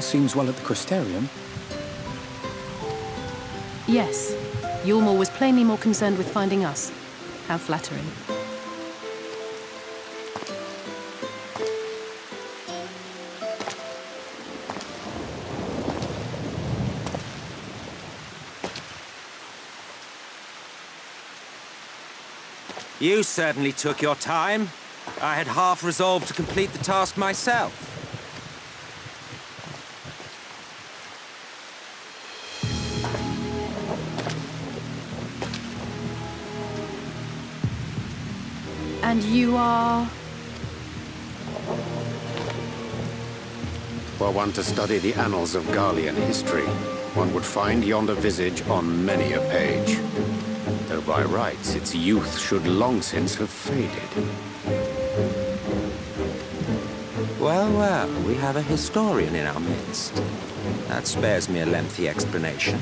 seems well at the Crystarium. Yes. Yulmore was plainly more concerned with finding us. How flattering. You certainly took your time. I had half resolved to complete the task myself. And you are... Were one to study the annals of Garlean history, one would find yonder visage on many a page. Though by rights its youth should long since have faded. Well, well, we have a historian in our midst. That spares me a lengthy explanation.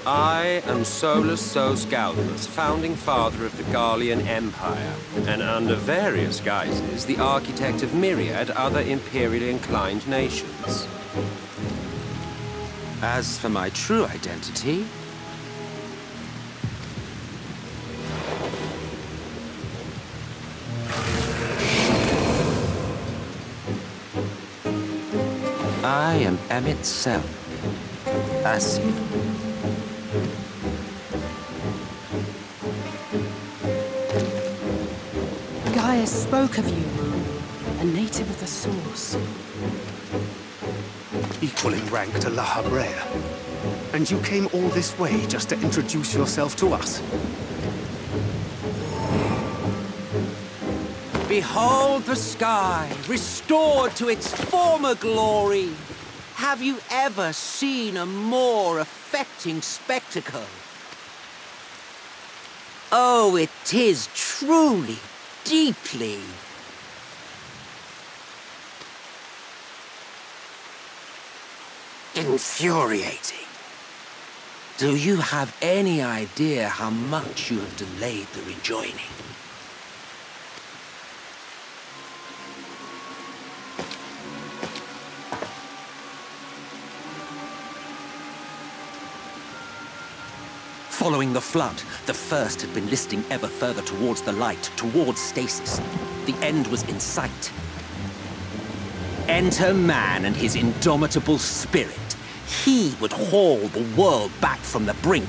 I am Solus Sos Galvus, founding father of the Garlean Empire, and under various guises, the architect of myriad other imperially inclined nations. As for my true identity, I am Emmet Selm, Asir. Gaius spoke of you, a native of the Source. Equal in rank to La Habrea. And you came all this way just to introduce yourself to us? Behold the sky, restored to its former glory. Have you ever seen a more affecting spectacle? Oh, it is truly, deeply infuriating. Do you have any idea how much you have delayed the rejoining? Following the flood, the First had been listing ever further towards the light, towards stasis. The end was in sight. Enter man and his indomitable spirit. He would haul the world back from the brink.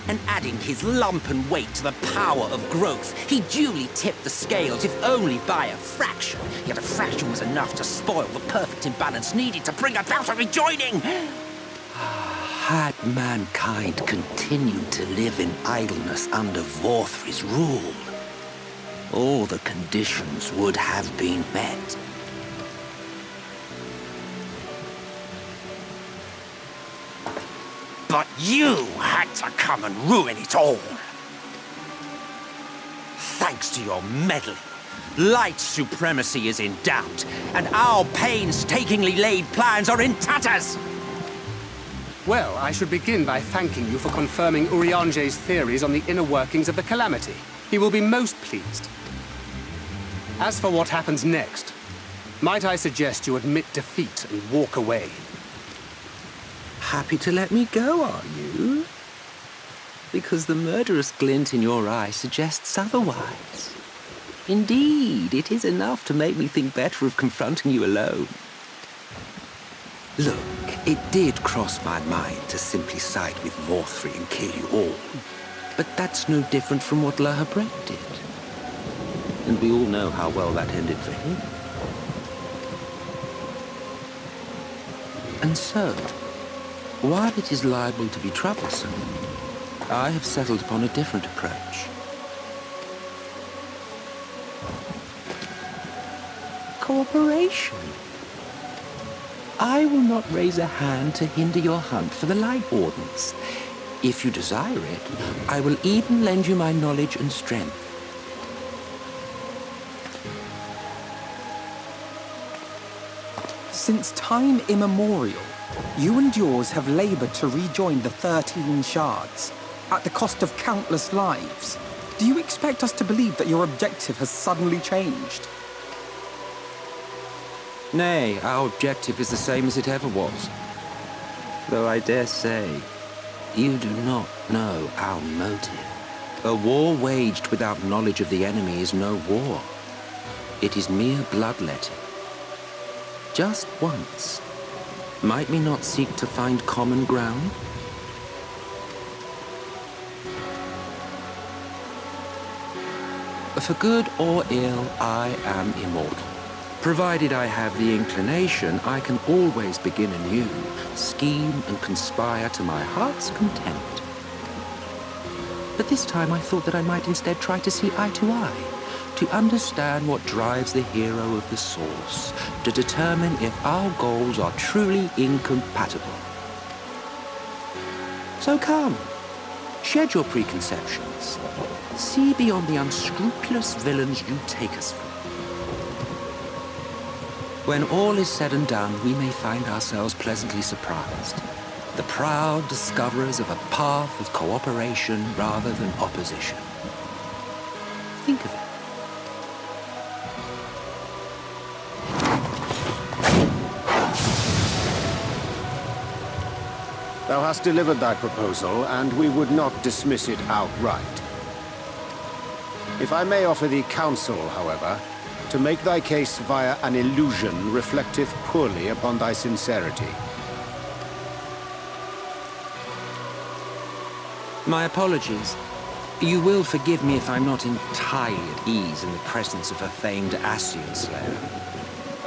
And adding his lumpen weight to the power of growth, he duly tipped the scales, if only by a fraction. Yet a fraction was enough to spoil the perfect imbalance needed to bring about a rejoining. Had mankind continued to live in idleness under Vorthry's rule, all the conditions would have been met. But you had to come and ruin it all. Thanks to your meddling, light supremacy is in doubt, and our painstakingly laid plans are in tatters. Well, I should begin by thanking you for confirming Urianger's theories on the inner workings of the Calamity. He will be most pleased. As for what happens next, might I suggest you admit defeat and walk away? Happy to let me go, are you? Because the murderous glint in your eye suggests otherwise. Indeed, it is enough to make me think better of confronting you alone. Look, it did cross my mind to simply side with Vorthry and kill you all. But that's no different from what La Habrea did. And we all know how well that ended for him. And so, while it is liable to be troublesome, I have settled upon a different approach. Cooperation. I will not raise a hand to hinder your hunt for the Light Wardens. If you desire it, I will even lend you my knowledge and strength. Since time immemorial, you and yours have labored to rejoin the 13 shards, at the cost of countless lives. Do you expect us to believe that your objective has suddenly changed? Nay, our objective is the same as it ever was. Though I dare say, you do not know our motive. A war waged without knowledge of the enemy is no war. It is mere bloodletting. Just once, might we not seek to find common ground? For good or ill, I am immortal. Provided I have the inclination, I can always begin anew, scheme and conspire to my heart's content. But this time I thought that I might instead try to see eye to eye, to understand what drives the hero of the source, to determine if our goals are truly incompatible. So come, shed your preconceptions. See beyond the unscrupulous villains you take us for. When all is said and done, we may find ourselves pleasantly surprised. The proud discoverers of a path of cooperation rather than opposition. Think of it. Thou hast delivered thy proposal, and we would not dismiss it outright. If I may offer thee counsel, however, to make thy case via an illusion reflecteth poorly upon thy sincerity. My apologies. You will forgive me if I'm not entirely at ease in the presence of a famed Ascian slayer.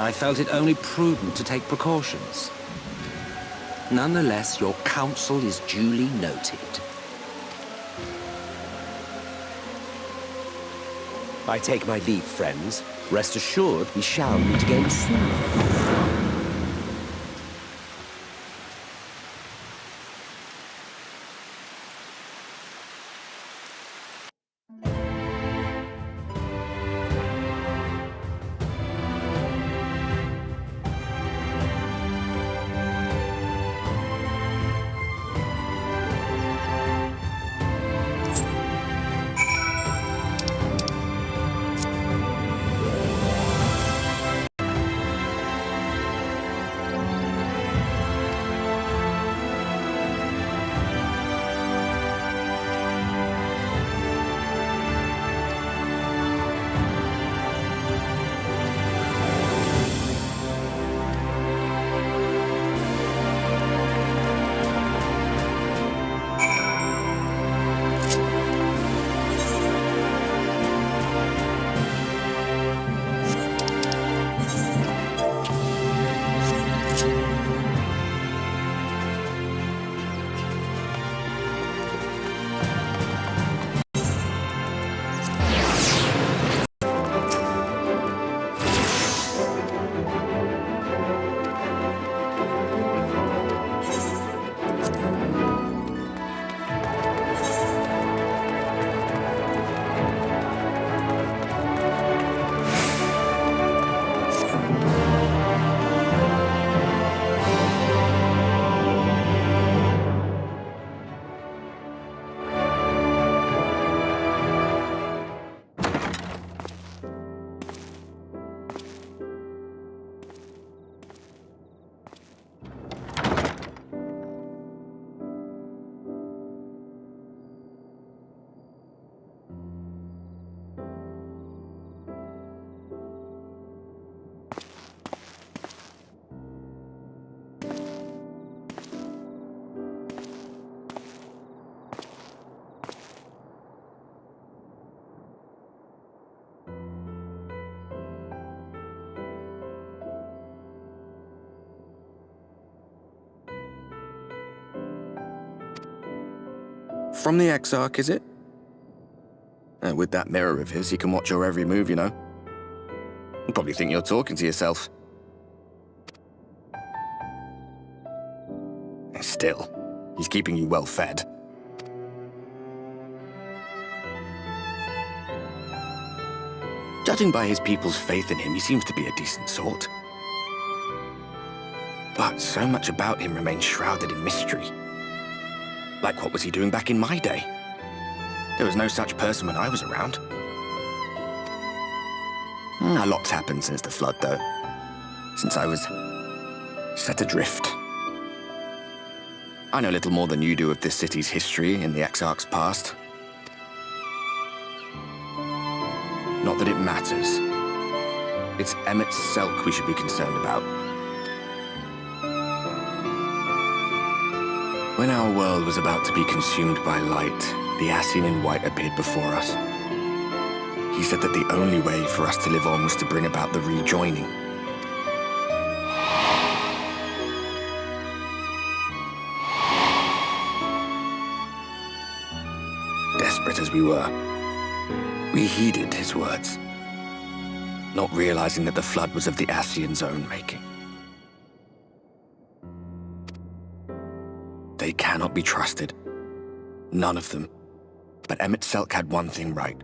I felt it only prudent to take precautions. Nonetheless, your counsel is duly noted. I take my leave, friends. Rest assured, we shall meet again soon. From the Exarch, is it? With that mirror of his, he can watch your every move, you know. You'll probably think you're talking to yourself. Still, he's keeping you well fed. Judging by his people's faith in him, he seems to be a decent sort. But so much about him remains shrouded in mystery. Like, what was he doing back in my day? There was no such person when I was around. A lot's happened since the flood, though. since I was set adrift. I know little more than you do of this city's history in the Exarch's past. Not that it matters. It's Emmett Selk we should be concerned about. When our world was about to be consumed by light, the Ascian in white appeared before us. He said that the only way for us to live on was to bring about the rejoining. Desperate as we were, we heeded his words, not realizing that the flood was of the Ascian's own making. They cannot be trusted. None of them. But Emmett Selk had one thing right.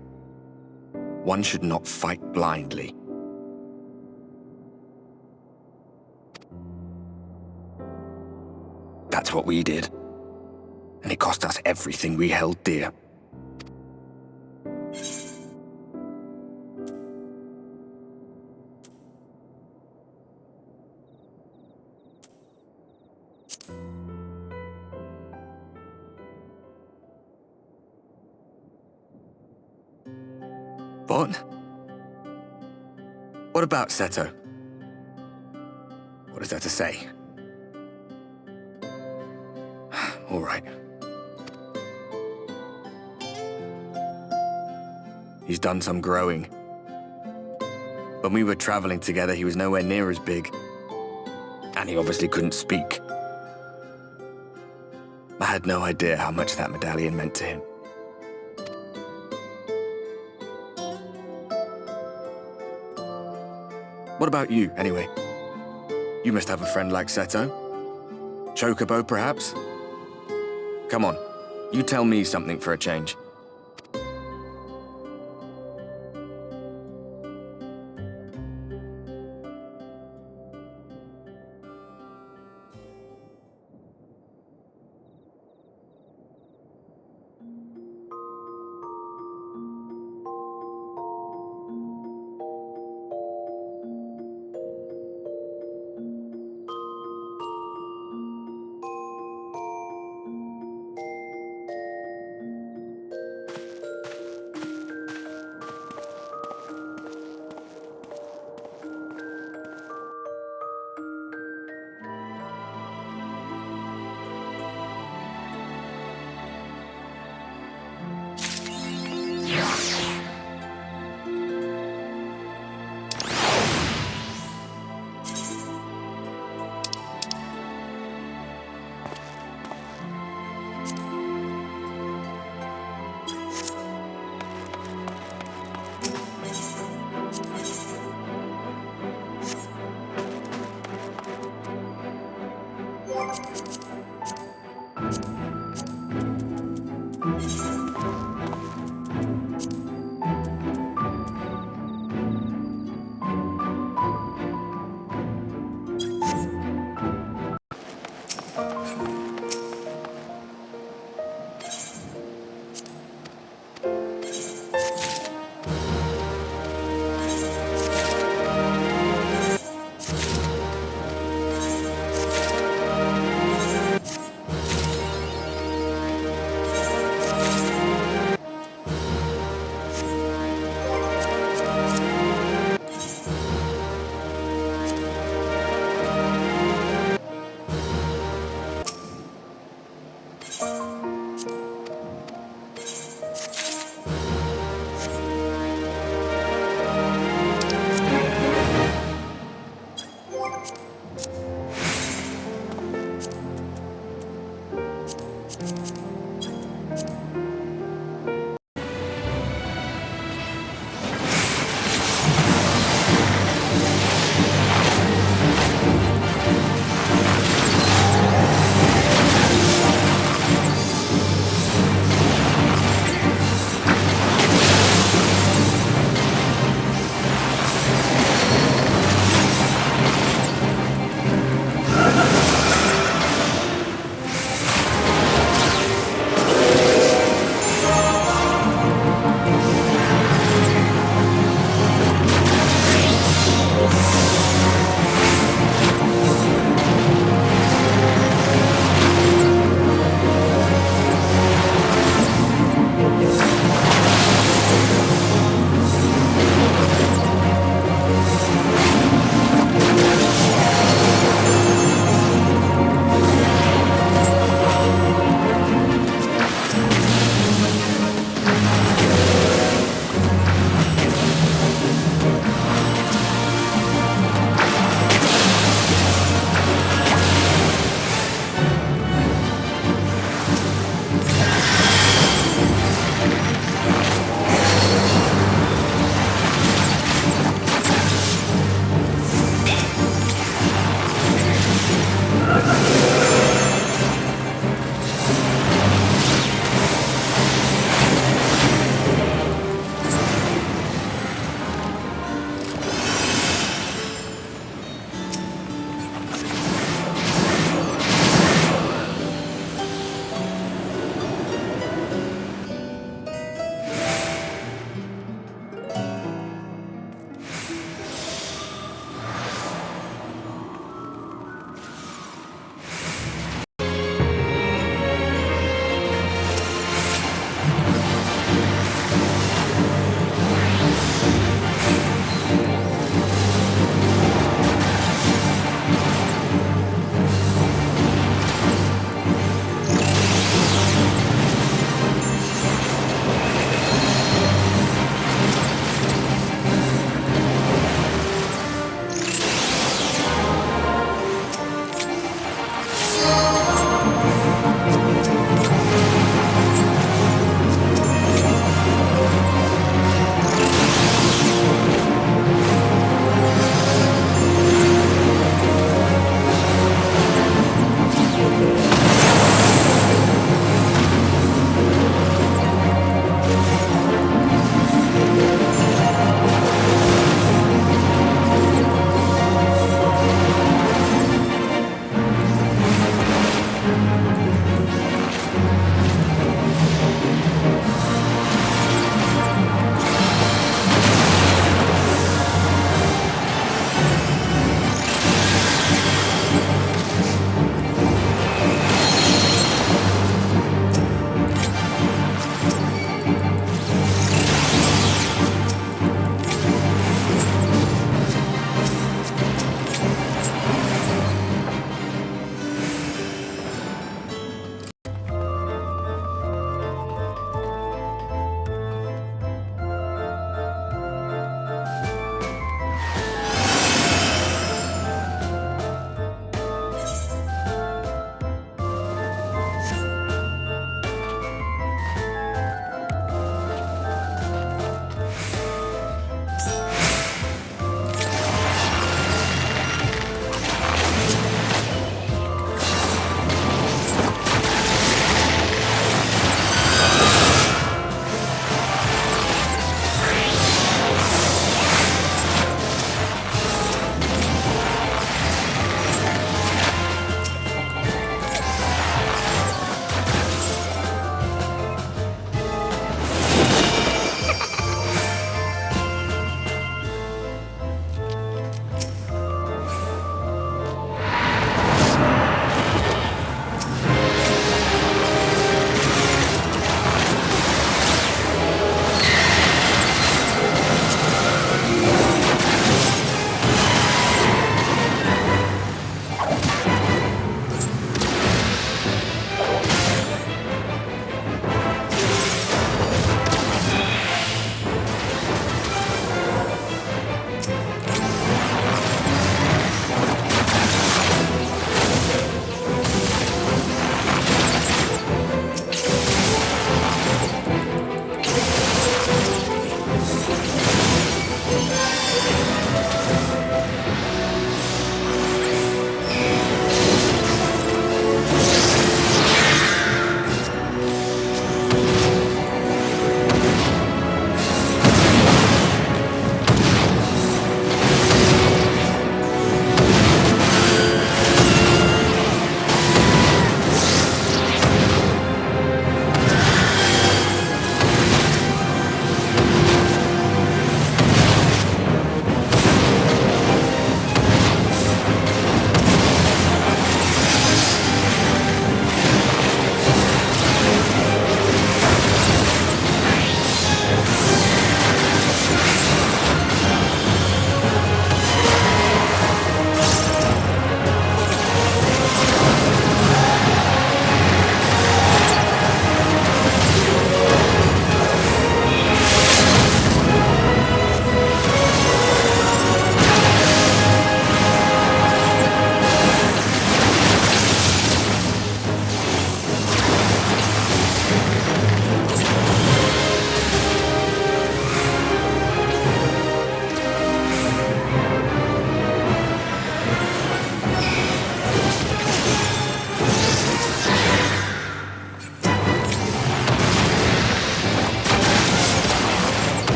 One should not fight blindly. That's what we did. And it cost us everything we held dear. What? What about Seto? What is there to say? All right. He's done some growing. When we were traveling together, he was nowhere near as big. And he obviously couldn't speak. I had no idea how much that medallion meant to him. What about you, anyway? You must have a friend like Seto. Chocobo, perhaps? Come on, you tell me something for a change.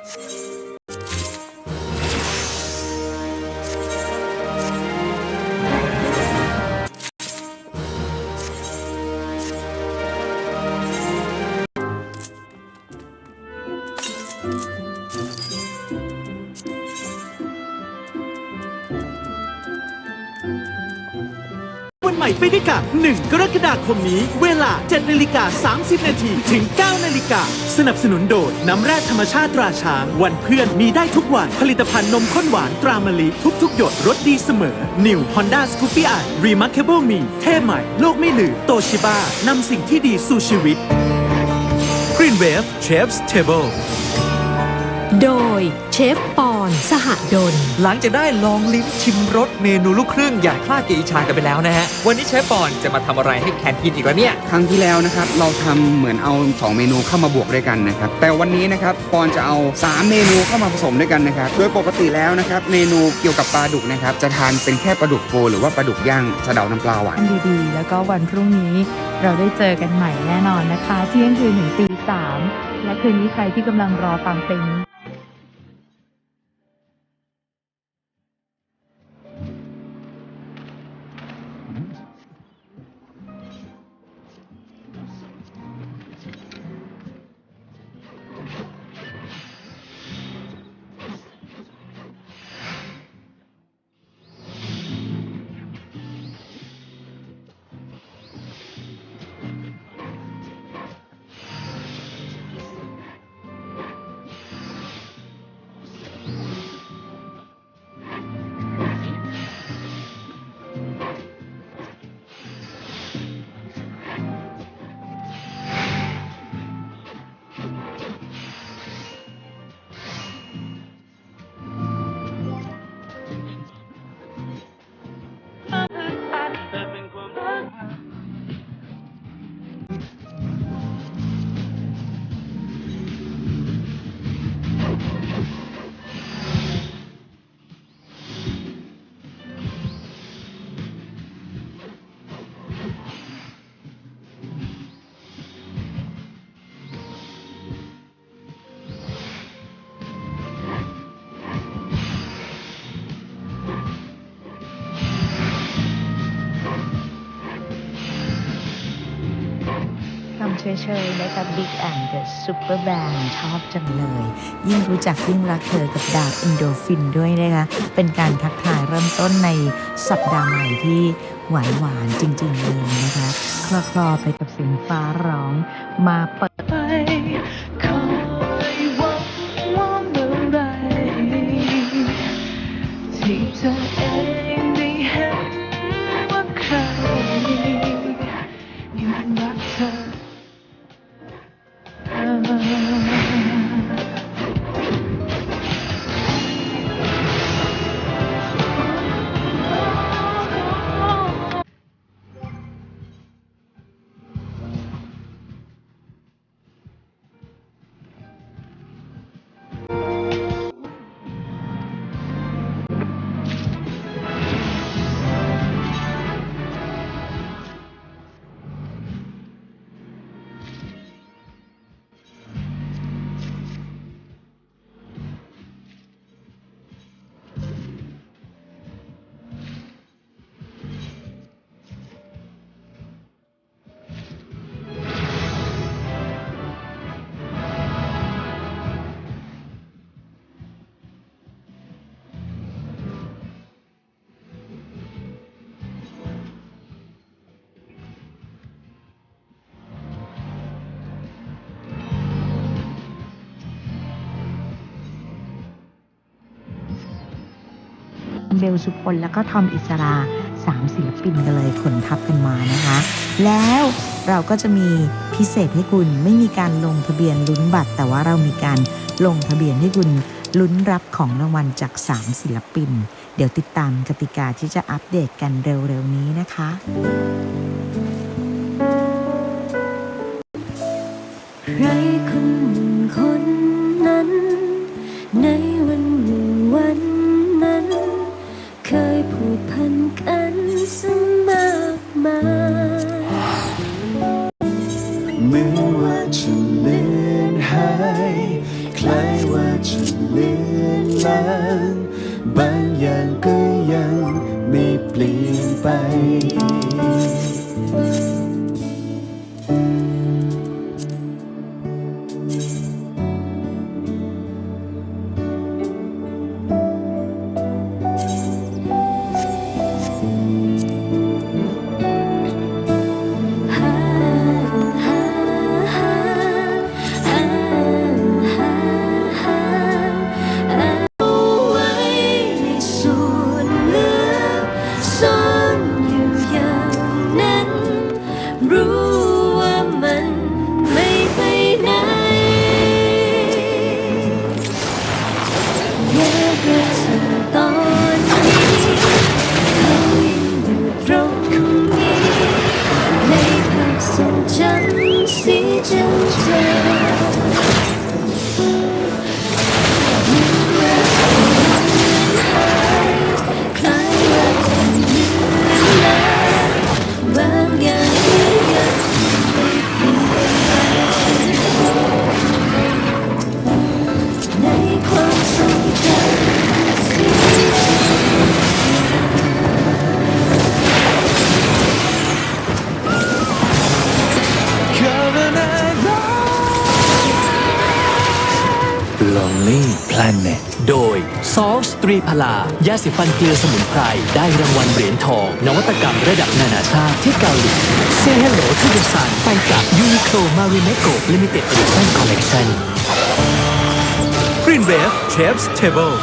วันใหม่ไปด้วยกัน1 กรกฎาคมนี้เวลา 7:30 น. ถึง 9:00 น. สนับสนุนโดยน้ำแร่ธรรมชาติตราช้างวันเพื่อนมีได้ทุกวันผลิตภัณฑ์นมข้นหวานตรามะลิทุกหยดรสดีเสมอ New Honda Scoopy i Remarkable Me เท่ใหม่โลกไม่ลืมโตชิบานำสิ่งที่ดีสู่ชีวิต Green Wave Chef's Table โดยเชฟปอนสหดลหลังจากได้ลองลิ้มชิมรสเมนูลูกครึ่งอย่างคลาดเกอิชากันไปแล้วนะฮะวันนี้เชฟปอนจะมาทำอะไรให้แคนกินอีกแล้วเนี่ยครั้งที่แล้วนะครับเราทำเหมือนเอา2เมนูเข้ามาบวกด้วยกันนะครับแต่วันนี้นะครับปอนจะเอา3เมนูเข้ามาผสมด้วยกันนะครับโดยปกติแล้วนะครับเมนูเกี่ยวกับปลาดุกนะครับจะทานเป็นแค่ปลาดุกโฟหรือว่าปลาดุกย่างสะเดาน้ำปลาหวานดีๆแล้วก็วันพรุ่งนี้เราได้เจอกันใหม่แน่นอนนะคะเที่ยงคืนถึงตี 3และคืนนี้ใครที่กำลังรอฟังเพลงนี้เฉยๆนะคะ Big and the Super Band ชอบจังเลยยิ่งรู้จักยิ่งรักเธอกับดาบอินโดฟินด้วยนะคะเป็นการทักทายเริ่มต้นในสัปดาห์ใหม่ที่หวานๆจริงๆเลยนะคะคลอๆไปกับเสียงฟ้าร้องมาเปิดไปคอยหวังว่าเมื่อไรที่เธอเองได้เห็นว่าใครยังรักเธอเบลสุพลแล้วก็ทอมอิสรา3ศิลปินกันเลยขนทัพกันมานะคะแล้วเราก็จะมีพิเศษให้คุณไม่มีการลงทะเบียนลุ้นบัตรแต่ว่าเรามีการลงทะเบียนให้คุณลุ้นรับของรางวัลจาก3ศิลปินเดี๋ยวติดตามกติกาที่จะอัปเดตกันเร็วๆนี้นะคะใครคนนั้นในวันหนึ่งวันนั้นเคยผูกพันกันซึ่งมากมายเหมือนว่าจะเลือนหายคล้ายว่า จะเลือนลางบางอย่างก็ยังไม่เปลี่ยนไปโดยซอสตรีพลายาสีฟันเกลือสมุนไพรได้รางวัลเหรียญทองนวัตกรรมระดับนานาชาติที่เกาหลี Say Hello to the Sun ไปกับ Uniqlo Marimekko Limited Edition Collection Green Wave Chef's Table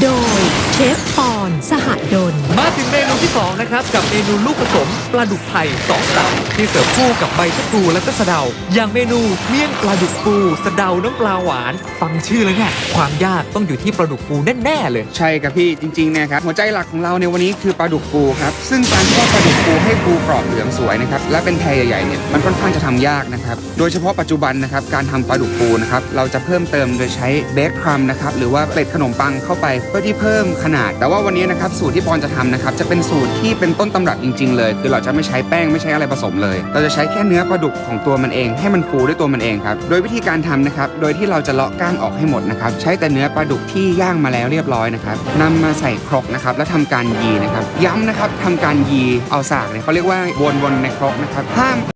โดยเชฟปอนสหดลมาถึงเมนูที่2นะครับกับเมนูลูกผสมปลาดุกไทย2 สับที่เสิร์ฟคู่กับใบชะพลูและก็สะเดาอย่างเมนูเมี่ยงปลาดุกฟูสะเดาน้ำปลาหวานฟังชื่อแล้วเนี่ยความยากต้องอยู่ที่ปลาดุกฟูแน่ๆเลยใช่ครับพี่จริงๆนะครับหัวใจหลักของเราในวันนี้คือปลาดุกฟูครับซึ่งการทอดปลาดุกฟูให้ฟูกรอบเหลืองสวยนะครับและเป็นแพรใหญ่ๆเนี่ยมันค่อนข้างจะทำยากนะครับโดยเฉพาะปัจจุบันนะครับการทำปลาดุกฟูนะครับเราจะเพิ่มเติมโดยใช้เบคครัมนะครับหรือว่าเกล็ดขนมปังเข้าไปเพื่อที่เพิ่มขนาดแต่ว่าวันนี้นะครับสูตรที่ปอนจะทำนะครับจะเป็นสูตรที่เป็นต้นตำรับจริงๆเลยคือเราจะไม่ใช้แป้งไม่ใช้อะไรผสมเลยเราจะใช้แค่เนื้อปลาดุกของตัวมันเองให้มันฟูด้วยตัวมันเองครับโดยวิธีการทำนะครับโดยที่เราจะเลาะก้างออกให้หมดนะครับใช้แต่เนื้อปลาดุกที่ย่างมาแล้วเรียบร้อยนะครับนำมาใส่ครกนะครับแล้วทำการยีนะครับย้ำนะครับทำการยีเอาสากเนี่ยเขาเรียกว่าวนๆในครกนะครับห้าม เ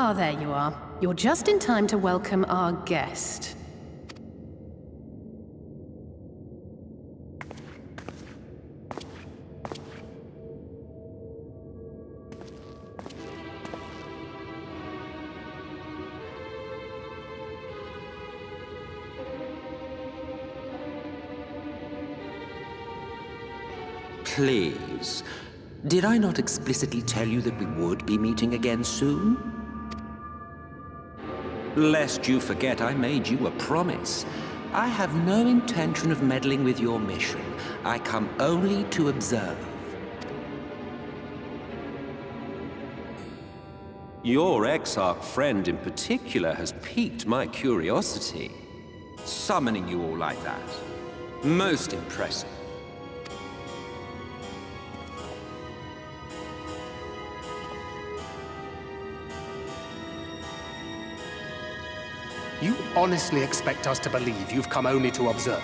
Ah, there you are. You're just in time to welcome our guest. Please, did I not explicitly tell you that we would be meeting again soon? Lest you forget, I made you a promise. I have no intention of meddling with your mission. I come only to observe. Your Exarch friend in particular has piqued my curiosity. Summoning you all like that. Most impressive. You honestly expect us to believe you've come only to observe?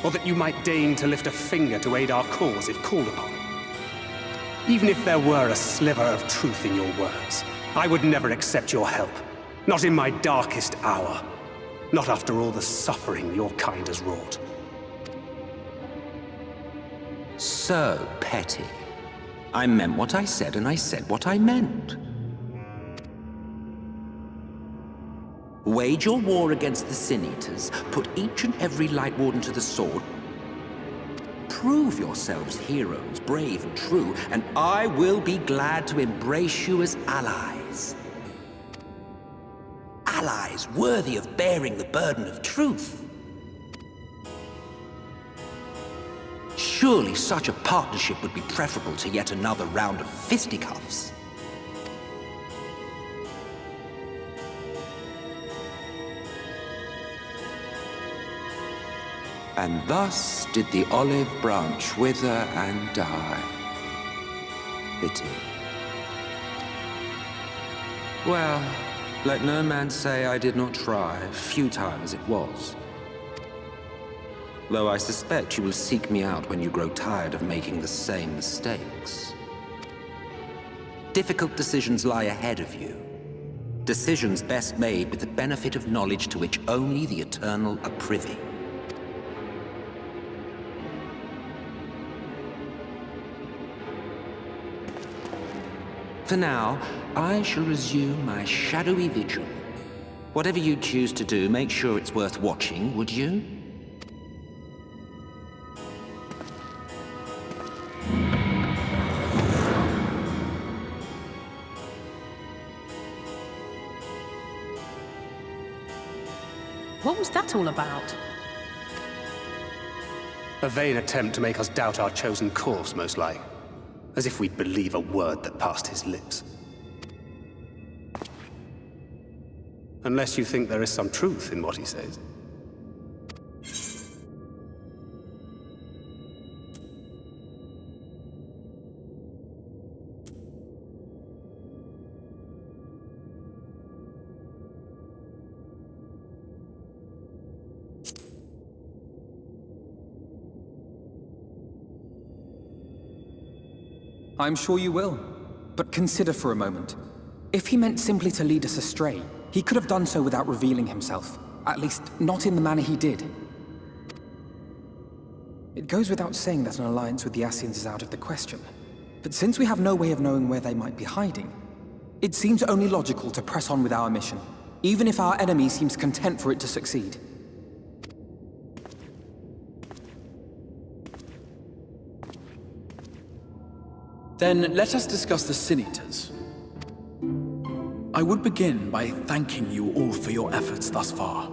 Or that you might deign to lift a finger to aid our cause if called upon? Even if there were a sliver of truth in your words, I would never accept your help. Not in my darkest hour. Not after all the suffering your kind has wrought. So petty. I meant what I said, and I said what I meant. Wage your war against the Sin Eaters, put each and every Light Warden to the sword, prove yourselves heroes, brave and true, and I will be glad to embrace you as allies. Allies worthy of bearing the burden of truth. Surely such a partnership would be preferable to yet another round of fisticuffs. And thus did the olive branch wither and die. Pity. Well, let no man say I did not try, futile as it was. Though I suspect you will seek me out when you grow tired of making the same mistakes. Difficult decisions lie ahead of you. Decisions best made with the benefit of knowledge to which only the eternal are privy. For now, I shall resume my shadowy vigil. Whatever you choose to do, make sure it's worth watching, would you? What was that all about? A vain attempt to make us doubt our chosen course, most like. As if we'd believe a word that passed his lips. Unless you think there is some truth in what he says. I'm sure you will. But consider for a moment. If he meant simply to lead us astray, he could have done so without revealing himself. At least, not in the manner he did. It goes without saying that an alliance with the Ascians is out of the question. But since we have no way of knowing where they might be hiding, it seems only logical to press on with our mission, even if our enemy seems content for it to succeed. Then let us discuss the Sin Eaters. I would begin by thanking you all for your efforts thus far.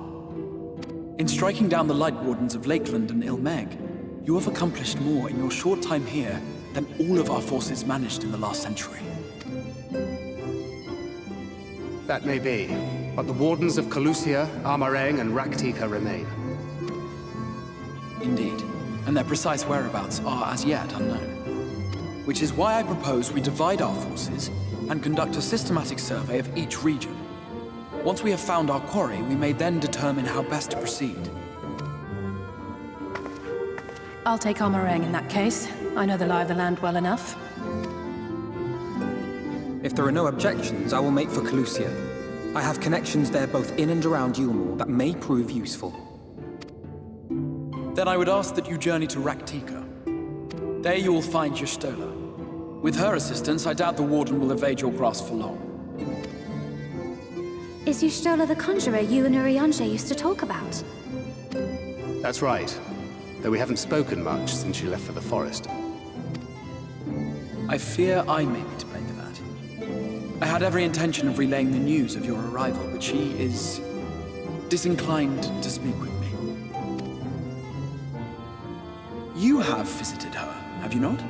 In striking down the Light Wardens of Lakeland and Ilmeg, you have accomplished more in your short time here than all of our forces managed in the last century. That may be, but the Wardens of Calusia, Amareng, and Raktika remain. Indeed, and their precise whereabouts are as yet unknown. Which is why I propose we divide our forces and conduct a systematic survey of each region. Once we have found our quarry, we may then determine how best to proceed. I'll take Amareng in that case. I know the lie of the land well enough. If If there are no objections, I will make for Calusia. I have connections there both in and around Yulmore that may prove useful. Then I would ask that you journey to Raktika. There you will find Y'shtola. With her assistance, I doubt the Warden will evade your grasp for long. Is Y'shtola the conjurer you and Urianger used to talk about? That's right. Though we haven't spoken much since she left for the forest. I fear I may be to blame for that. I had every intention of relaying the news of your arrival, but she is disinclined to speak with me. You have visited her, have you not?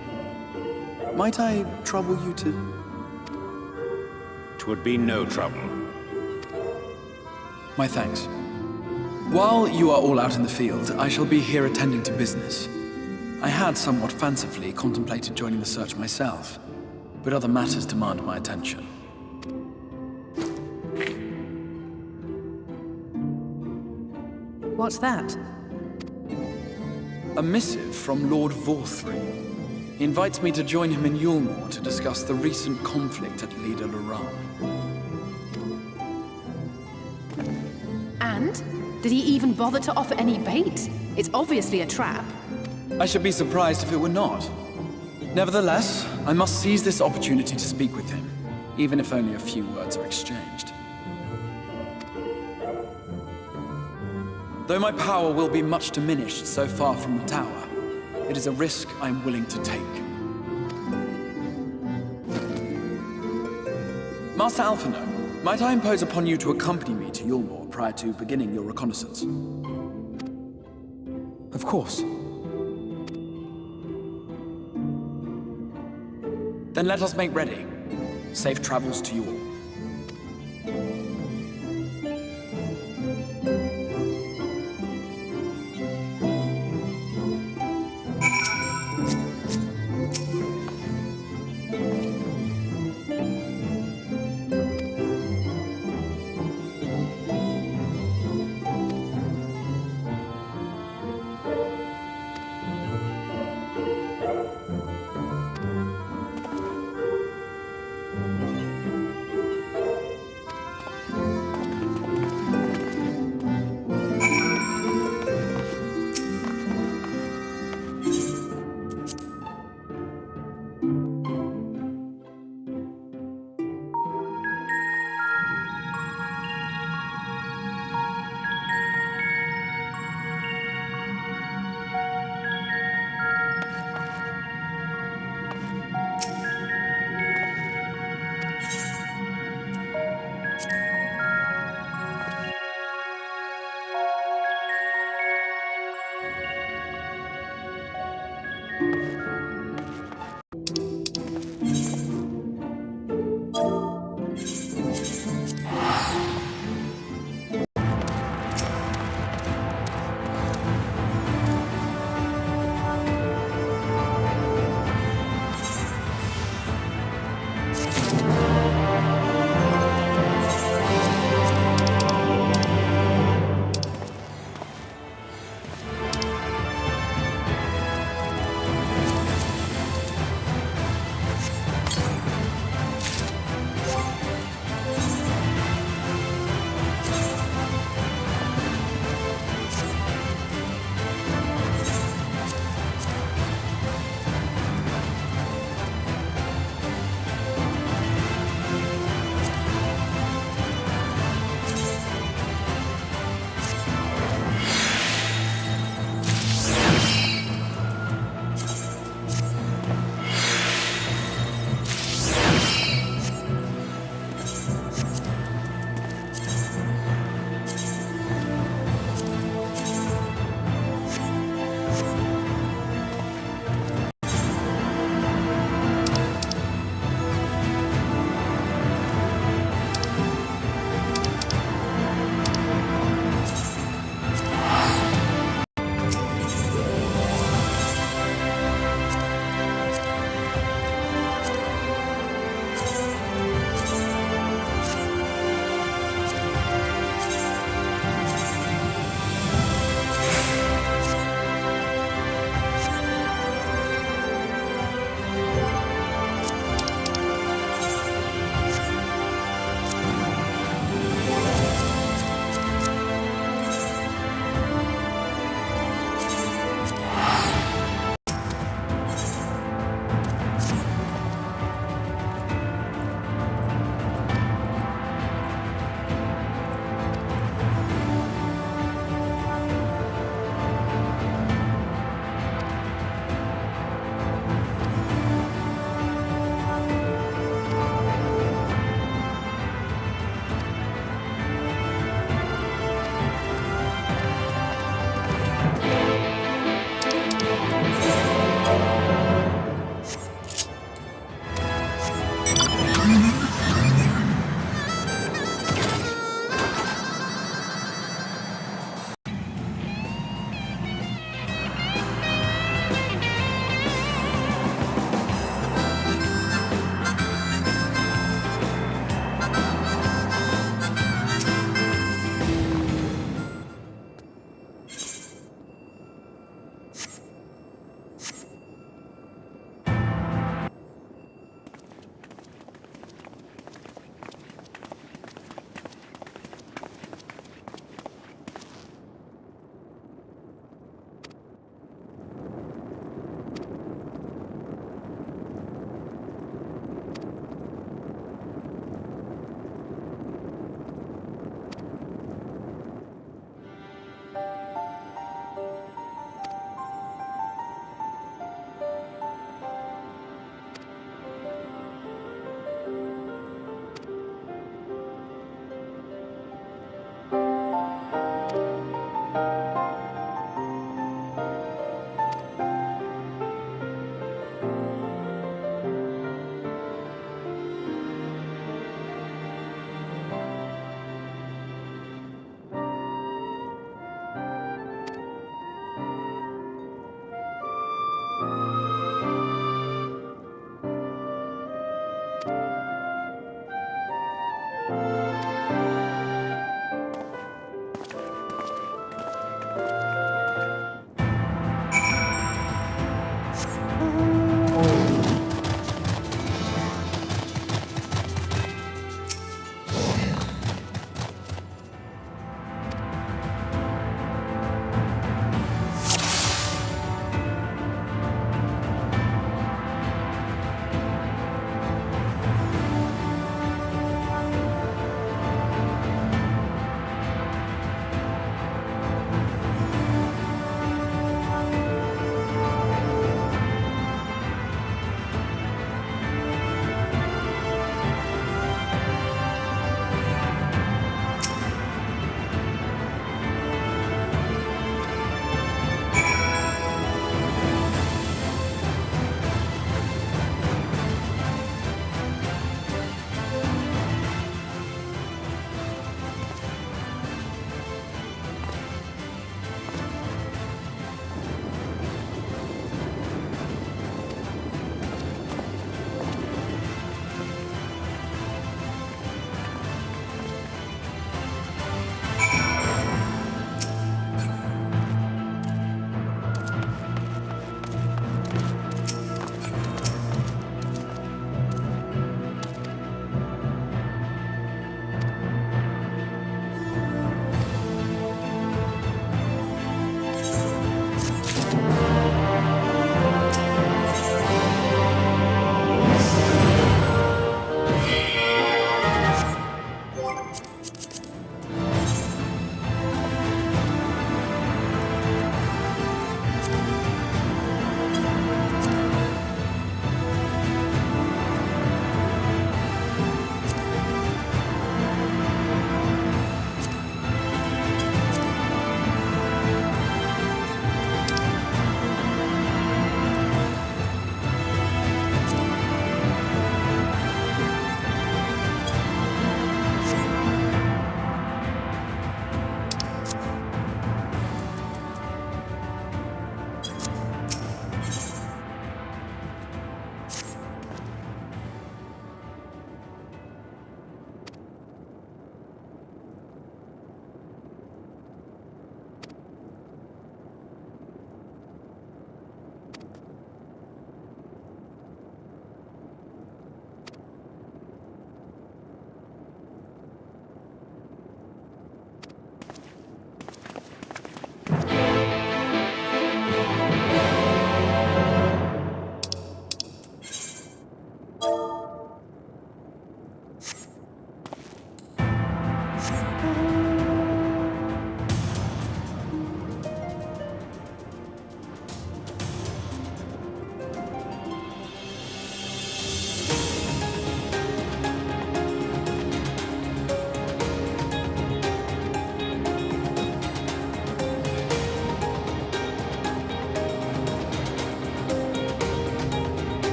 Might I trouble you to... 'Twould be no trouble. My thanks. While you are all out in the field, I shall be here attending to business. I had somewhat fancifully contemplated joining the search myself, but other matters demand my attention. What's that? A missive from Lord Vorthry. He invites me to join him in Yulmore to discuss the recent conflict at Lida Luran. And? Did he even bother to offer any bait? It's obviously a trap. I should be surprised if it were not. Nevertheless, I must seize this opportunity to speak with him, even if only a few words are exchanged. Though my power will be much diminished so far from the tower, it is a risk I am willing to take. Master Alphinaud, might I impose upon you to accompany me to Yulmore prior to beginning your reconnaissance? Of course. Then let us make ready. Safe travels to you all.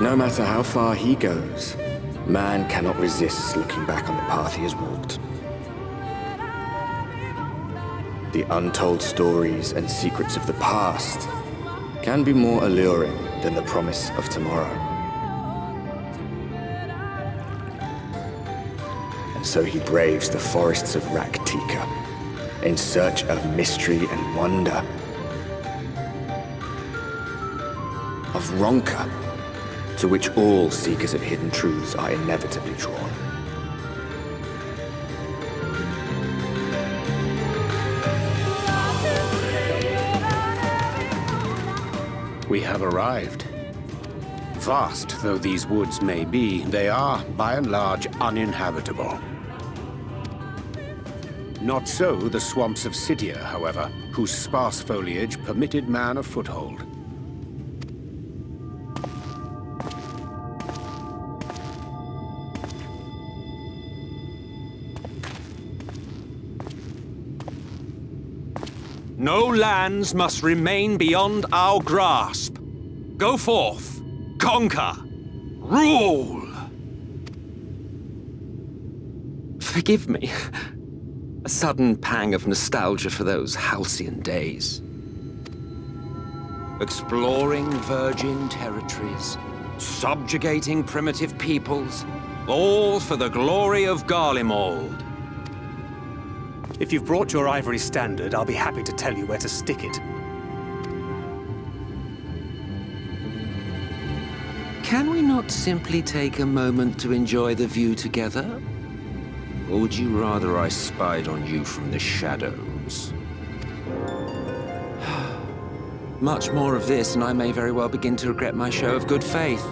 No matter how far he goes, man cannot resist looking back on the path he has walked. The untold stories and secrets of the past can be more alluring than the promise of tomorrow. And so he braves the forests of Raktika in search of mystery and wonder, of Ronka, to which all seekers of hidden truths are inevitably drawn. We have arrived. Vast though these woods may be, they are, by and large, uninhabitable. Not so the swamps of Scythia, however, whose sparse foliage permitted man a foothold. No lands must remain beyond our grasp. Go forth, conquer, rule! Forgive me. A sudden pang of nostalgia for those halcyon days. Exploring virgin territories, subjugating primitive peoples, all for the glory of Garlemald. If you've brought your ivory standard, I'll be happy to tell you where to stick it. Can we not simply take a moment to enjoy the view together? Or would you rather I spied on you from the shadows? Much more of this, and I may very well begin to regret my show of good faith.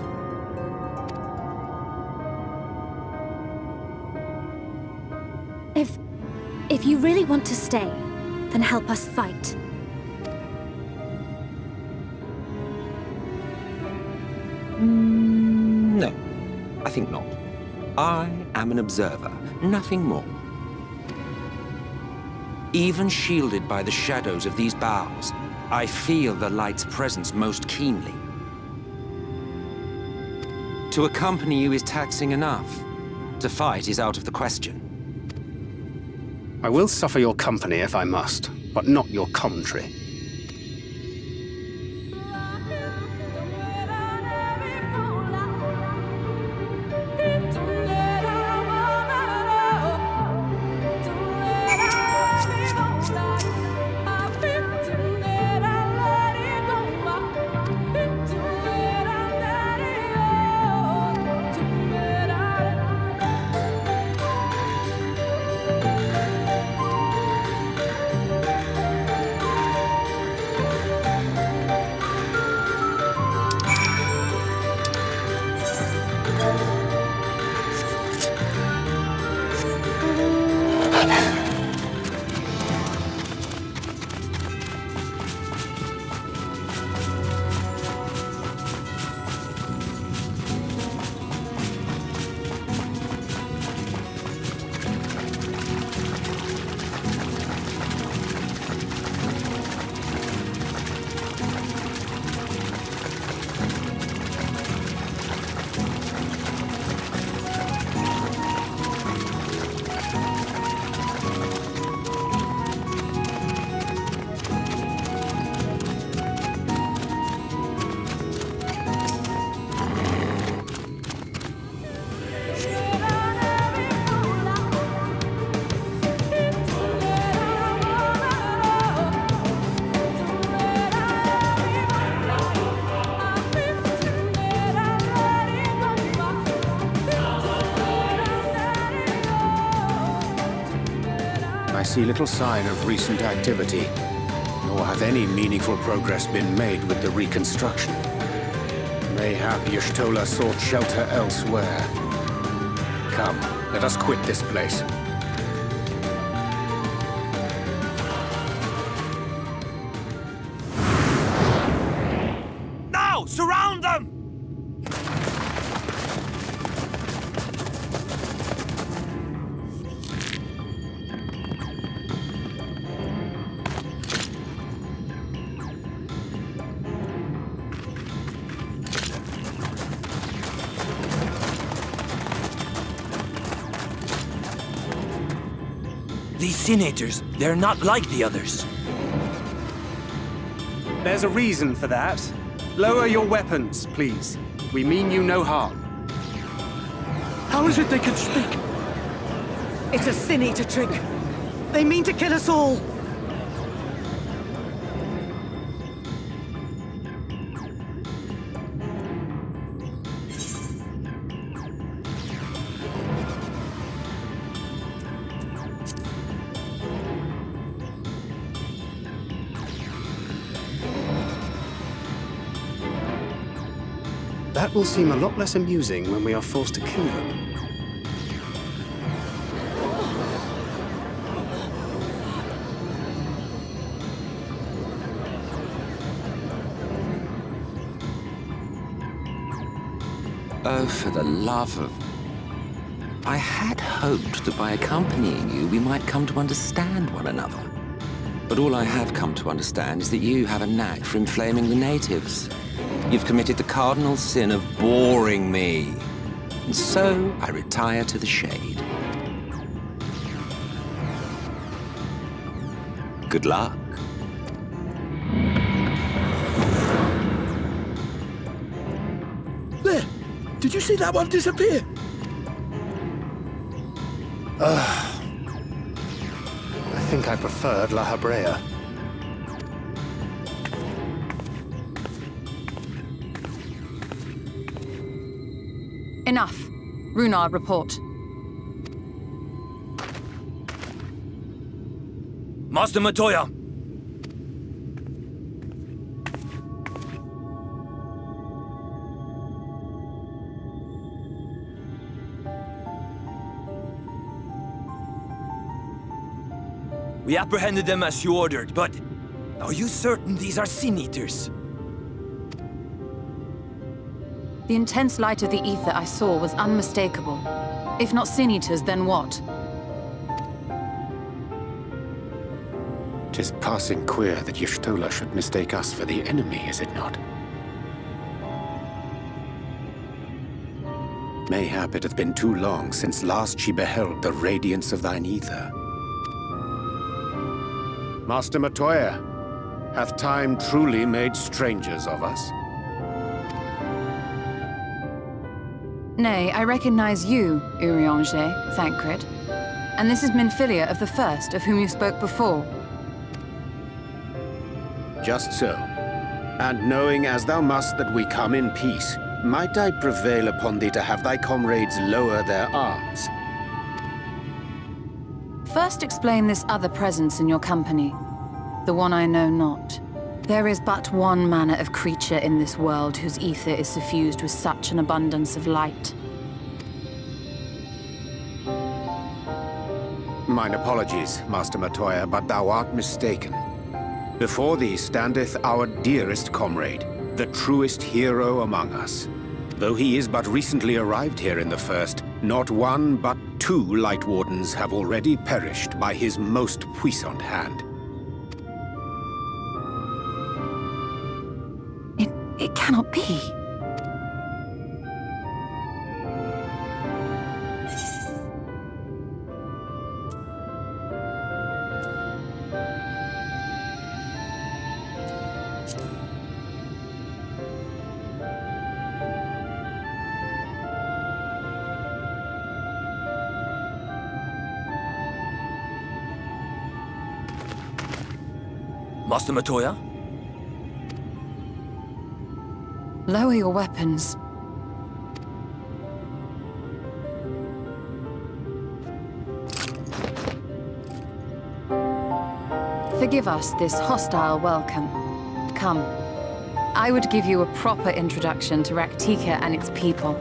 If you really want to stay, then help us fight. No, I think not. I am an observer, nothing more. Even shielded by the shadows of these boughs, I feel the light's presence most keenly. To accompany you is taxing enough. To fight is out of the question. I will suffer your company if I must, but not your commentary. I see little sign of recent activity, nor have any meaningful progress been made with the reconstruction. Mayhap Y'shtola sought shelter elsewhere. Come, let us quit this place. Now, surround them! These senators, they're not like the others. There's a reason for that. Lower your weapons, please. We mean you no harm. How is it they can speak? It's a Sin Eater trick. They mean to kill us all. That will seem a lot less amusing when we are forced to kill them. Oh, for the love of... I had hoped that by accompanying you, we might come to understand one another. But all I have come to understand is that you have a knack for inflaming the natives. You've committed the cardinal sin of boring me. And so I retire to the shade. Good luck. There! Did you see that one disappear? I think I preferred La Habrea. Enough. Runar, report. Master Matoya! We apprehended them as you ordered, but are you certain these are Sin Eaters? The intense light of the ether I saw was unmistakable. If not Sin Eaters, then what? 'Tis passing queer that Y'shtola should mistake us for the enemy, is it not? Mayhap it hath been too long since last she beheld the radiance of thine ether. Master Matoya, hath time truly made strangers of us? Nay, I recognize you, Urianger, Thancred. And this is Minfilia of the First, of whom you spoke before. Just so. And knowing as thou must that we come in peace, might I prevail upon thee to have thy comrades lower their arms? First explain this other presence in your company, the one I know not. There is but one manner of creature in this world whose ether is suffused with such an abundance of light. Mine apologies, Master Matoya, but thou art mistaken. Before thee standeth our dearest comrade, the truest hero among us. Though he is but recently arrived here in the First, not one but two Light Wardens have already perished by his most puissant hand. It cannot be. Master Matoya? Lower your weapons. Forgive us this hostile welcome. Come. I would give you a proper introduction to Raktika and its people.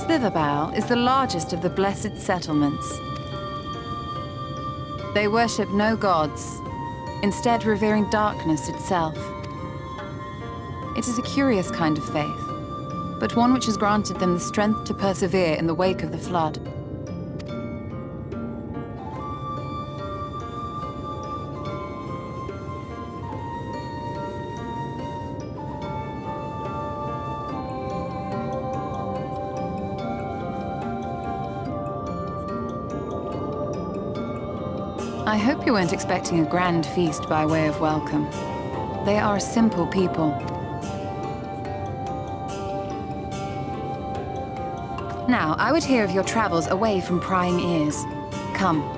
Slitherbow is the largest of the blessed settlements. They worship no gods, instead revering darkness itself. It is a curious kind of faith, but one which has granted them the strength to persevere in the wake of the flood. I hope you weren't expecting a grand feast by way of welcome. They are a simple people. Now, I would hear of your travels away from prying ears. Come.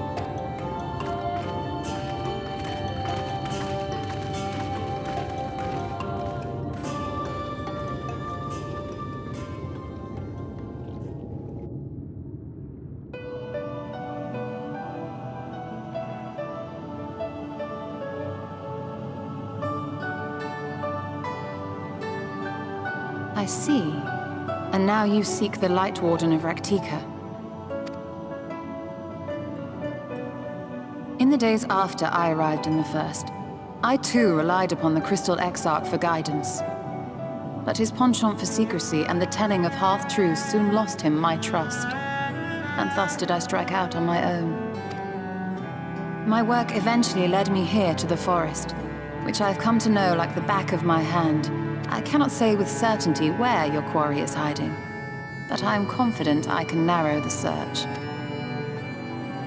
I see. And now you seek the Light Warden of Raktika. In the days after I arrived in the First, I too relied upon the Crystal Exarch for guidance. But his penchant for secrecy and the telling of half-truths soon lost him my trust. And thus did I strike out on my own. My work eventually led me here to the forest, which I have come to know like the back of my hand. I cannot say with certainty where your quarry is hiding, but I am confident I can narrow the search.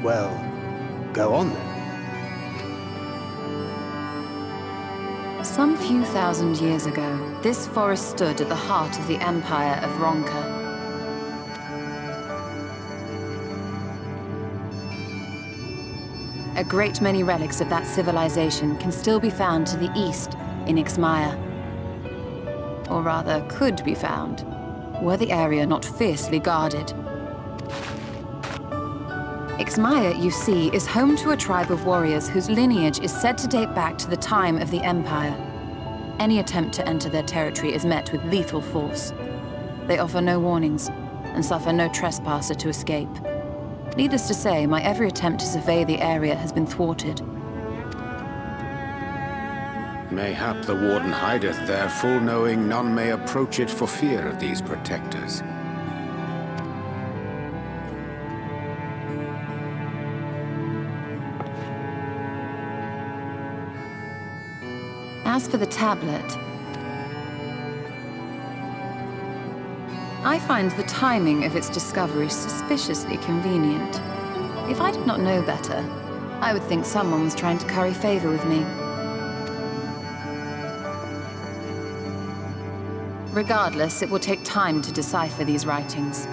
Well, go on then. Some few thousand years ago, this forest stood at the heart of the Empire of Ronka. A great many relics of that civilization can still be found to the east in Ixmaya. Or rather, could be found, were the area not fiercely guarded. Ixmaya, you see, is home to a tribe of warriors whose lineage is said to date back to the time of the Empire. Any attempt to enter their territory is met with lethal force. They offer no warnings, and suffer no trespasser to escape. Needless to say, my every attempt to survey the area has been thwarted. Mayhap the Warden hideth there, full knowing none may approach it for fear of these protectors. As for the tablet, I find the timing of its discovery suspiciously convenient. If I did not know better, I would think someone was trying to curry favor with me. Regardless, it will take time to decipher these writings.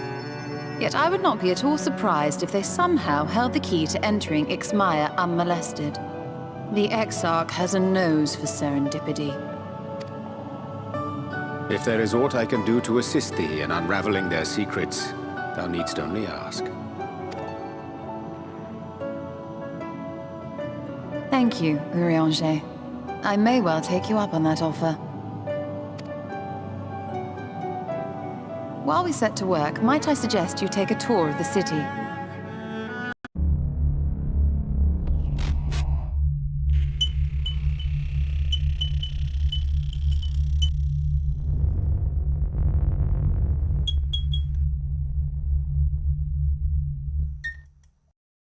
Yet I would not be at all surprised if they somehow held the key to entering Ixmaya unmolested. The Exarch has a nose for serendipity. If there is aught I can do to assist thee in unraveling their secrets, thou needst only ask. Thank you, Urianger. I may well take you up on that offer. While we set to work, might I suggest you take a tour of the city?